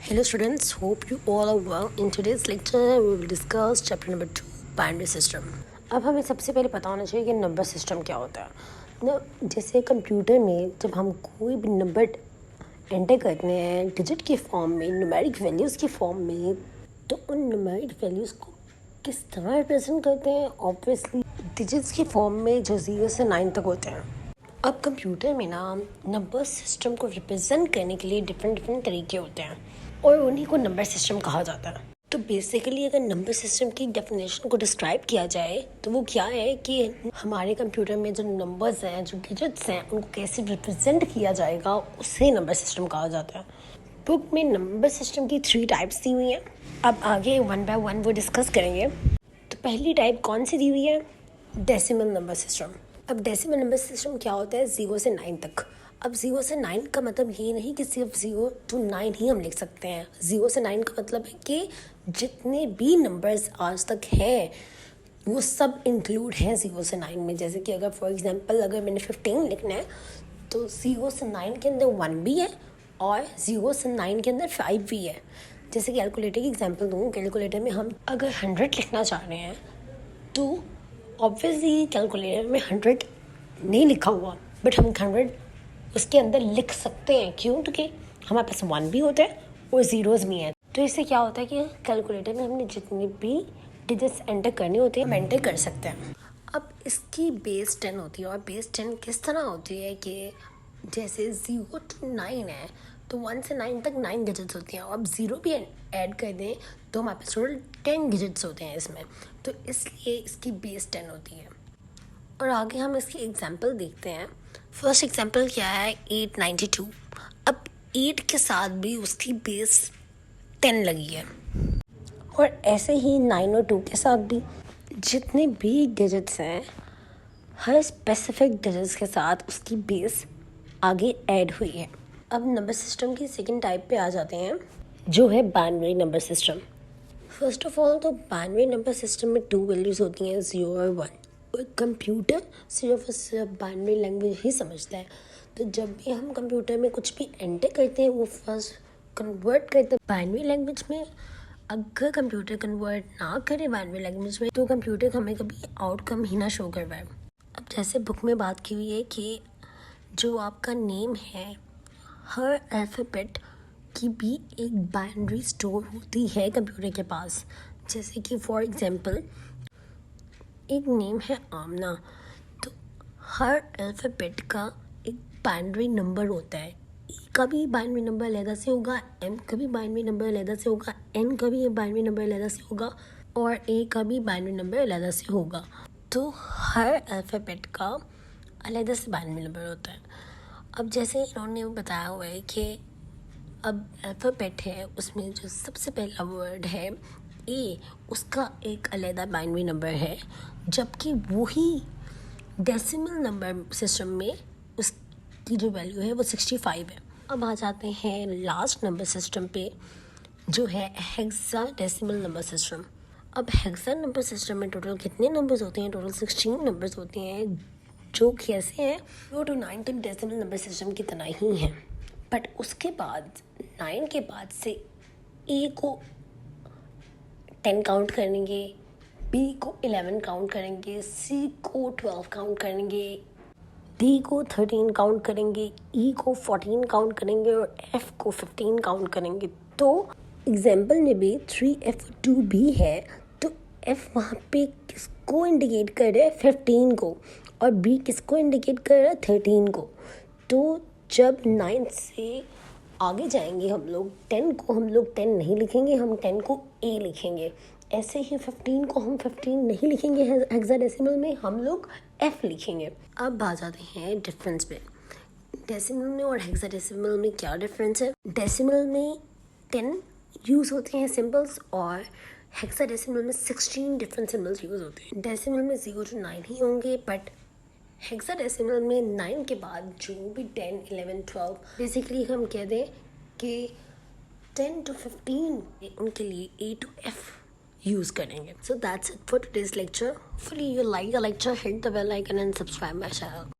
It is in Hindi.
Hello students, hope you all are well. In today's lecture, we will discuss chapter number 2, binary system. अब हमें सबसे पहले पता होना चाहिए कि नंबर सिस्टम क्या होता है ना। जैसे कंप्यूटर में जब हम कोई भी नंबर एंटर करते हैं डिजिट के फॉर्म में, न्यूमेरिक वैल्यूज़ के फॉर्म में, तो उन न्यूमेरिक वैल्यूज़ को किस तरह रिप्रेजेंट करते हैं? ऑब्वियसली डिजिट्स के फॉर्म में जो 0 से 9 तक होते हैं। अब कंप्यूटर में ना नंबर सिस्टम को रिप्रेजेंट करने के लिए डिफरेंट तरीके होते हैं और उन्हीं को नंबर सिस्टम कहा जाता है। तो बेसिकली अगर नंबर सिस्टम की डेफिनेशन को डिस्क्राइब किया जाए तो वो क्या है कि हमारे कंप्यूटर में जो नंबर्स हैं, जो डिजिट्स हैं, उनको कैसे रिप्रेजेंट किया जाएगा, उसे नंबर सिस्टम कहा जाता है। बुक में नंबर सिस्टम की 3 टाइप्स दी हुई हैं। अब आगे 1 बाय 1 वो डिस्कस करेंगे। तो पहली टाइप कौन सी दी हुई है? Decimal number system. अब डेसिमल नंबर सिस्टम क्या होता है? 0 से 9 तक। अब 0 से 9 का मतलब ये नहीं कि सिर्फ 0 to 9 ही हम लिख सकते हैं। 0 से 9 का मतलब है कि जितने भी नंबर्स आज तक हैं वो सब इंक्लूड हैं 0 से 9 में। जैसे कि अगर फॉर एग्जांपल अगर मैंने 15 लिखना है तो 0 से 9 के अंदर 1 भी है और 0 से 9 के अंदर 5 भी है। जैसे कैलकुलेटर की एग्जांपल दूँ, कैलकुलेटर में हम अगर 100 लिखना चाह रहे हैं तो ऑब्वियसली कैलकुलेटर में 100 नहीं लिखा हुआ, बट हम 100 उसके अंदर लिख सकते हैं। क्यों? क्योंकि हमारे पास 1 भी होता है और ज़ीरोज़ भी हैं। तो इससे क्या होता है कि कैलकुलेटर में हमने जितने भी डिजिट्स एंटर करने होते हैं हम एंटर कर सकते हैं। अब इसकी बेस 10 होती है और बेस 10 किस तरह होती है कि जैसे 0 to 9 है तो 1 से 9 तक 9 डिजिट्स होती हैं। अब 0 भी ऐड कर दें तो हमारे पास टोटल 10 डिजिट्स होते हैं इसमें। तो इसलिए इसकी बेस 10 होती है। और आगे हम इसकी एग्जांपल देखते हैं। फर्स्ट एग्जांपल क्या है? 892। अब 8 के साथ भी उसकी बेस 10 लगी है और ऐसे ही 9 और 2 के साथ भी जितने भी डिजिट्स हैं हर स्पेसिफिक डिजिट्स के साथ उसकी बेस आगे ऐड हुई है। अब नंबर सिस्टम की सेकंड टाइप पे आ जाते हैं जो है binary number system. First of all तो बाइनरी नंबर सिस्टम में 2 वैल्यूज़ होती हैं, 0 और 1। कंप्यूटर सिर्फ बाइनरी लैंग्वेज ही समझता है। तो जब भी हम कंप्यूटर में कुछ भी एंटर करते हैं वो फर्स्ट कन्वर्ट करते हैं बाइनरी लैंग्वेज में। अगर कंप्यूटर कन्वर्ट ना करे बाइनरी लैंग्वेज में तो कंप्यूटर हमें कभी आउटकम ही ना शो करवाए। अब जैसे बुक में बात की हुई है कि जो आपका नेम है हर अल्फ़ाबेट की भी एक बाइनरी स्टोर होती है कंप्यूटर के पास। जैसे कि फॉर एग्जांपल एक नेम है आमना, तो हर अल्फ़ाबेट का एक बाइनरी नंबर होता है। ई का भी बाइनरी नंबर अलग से होगा, एम का भी बाइनरी नंबर अलग से होगा, एन का भी बाइनरी नंबर अलग से होगा और ए का भी बाइनरी नंबर अलग से होगा। तो हर अल्फ़ाबेट का अलग से बाइनरी नंबर होता है। अब जैसे इन्होंने बताया हुआ है कि अब अल्फ़ाबेट है उसमें जो सबसे पहला वर्ड है ए, उसका एक अलग बाइनरी नंबर है, जबकि वही डेसिमल नंबर सिस्टम में उसकी जो वैल्यू है वो 65 है। अब आ जाते हैं लास्ट नंबर सिस्टम पे जो है हेक्साडेसिमल नंबर सिस्टम। अब हेक्सा नंबर सिस्टम में टोटल कितने नंबर्स होते हैं? टोटल 16 नंबर्स होते हैं जो कि ऐसे हैं 0 to 9 तक डेसिमल नंबर सिस्टम की तरह ही हैं। बट उसके बाद 9 के बाद से ए को 10 काउंट करेंगे, बी को 11 काउंट करेंगे, सी को 12 काउंट करेंगे, डी को 13 काउंट करेंगे, ई को 14 काउंट करेंगे और एफ को 15 काउंट करेंगे। तो एग्जाम्पल में भी 3F2 भी है तो एफ वहाँ पे किसको इंडिकेट कर रहा है? 15 को, और बी किसको इंडिकेट कर रहा है? 13 को। तो जब 9 से आगे जाएंगे हम लोग 10 को हम लोग 10 नहीं लिखेंगे, हम 10 को ए लिखेंगे। ऐसे ही 15 को हम 15 नहीं लिखेंगे हेक्साडेसिमल में, हम लोग एफ लिखेंगे। अब आ जाते हैं डिफरेंस पे। डेसिमल में और हेक्साडेसिमल में क्या डिफरेंस है? डेसिमल में 10 यूज़ होते हैं सिंबल्स और हेक्साडेसिमल में 16 डिफरेंट सिंबल्स यूज़ होते हैं। डेसिमल में 0 to 9 ही होंगे, बट हेक्साडेसिमल में 9 के बाद जो भी 10, 11, 12 बेसिकली हम कह दें कि 10 to 15 उनके लिए A to F यूज़ करेंगे। So that's it for today's lecture. Hopefully you like the lecture, hit the bell icon and subscribe my channel.